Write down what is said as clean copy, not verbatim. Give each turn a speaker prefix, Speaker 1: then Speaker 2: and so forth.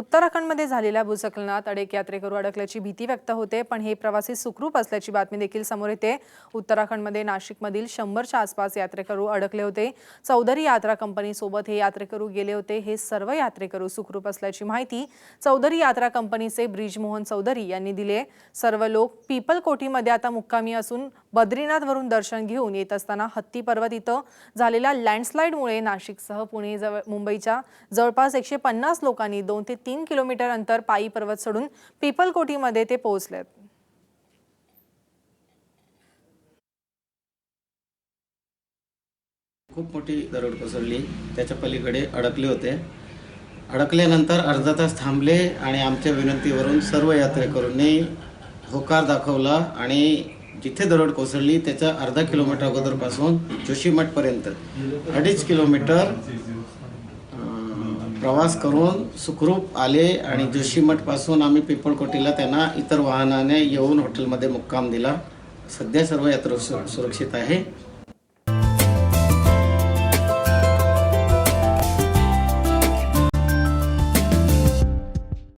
Speaker 1: उत्तराखंडमध्ये झालेल्या भूस्खलनात अनेक यात्रेकरू अडकल्याची भीती व्यक्त होते, पण हे प्रवासी सुखरूप असल्याची बातमी देखील समोर येते। उत्तराखंडमध्ये नाशिकमधील 100च्या आसपास यात्रेकरू अडकले होते। चौधरी यात्रा कंपनीसोबत हे यात्रेकरू गेले होते। हे सर्व यात्रेकरू सुखरूप असल्याची माहिती चौधरी यात्रा कंपनीचे ब्रिजमोहन चौधरी यांनी दिली। सर्व लोक पीपलकोटीमध्ये आता मुक्कामी असून बद्रीनाथवरून दर्शन घेऊन येत असताना हत्ती पर्वत इथं झालेल्या लँडस्लाइडमुळे नाशिकसह पुणे मुंबईच्या जवळपास 150 लोकांनी 2 ते 3 किलोमीटर अंतर पायी पर्वत सोडून पीपलकोटीमध्ये ते पोहोचलेत।
Speaker 2: खूप मोठी दरड कोसळली, त्याच्या पलीकडे अडकले होते। अडकल्यानंतर अर्धा तास थांबले आणि आमच्या विनंतीवरून सर्व यात्रेकरूंनी होकार दाखवला आणि जिथे दरड कोसळली त्याच्या अर्धा किलोमीटर अगोदरपासून जोशीमठपर्यंत 2.5 किलोमीटर प्रवास करून सुखरूप आले आणि जोशीमठपासून आम्ही पीपलकोटीला त्यांना इतर वाहनाने येऊन हॉटेलमध्ये मुक्काम दिला। सध्या सर्व यात्रा सुरक्षित आहे।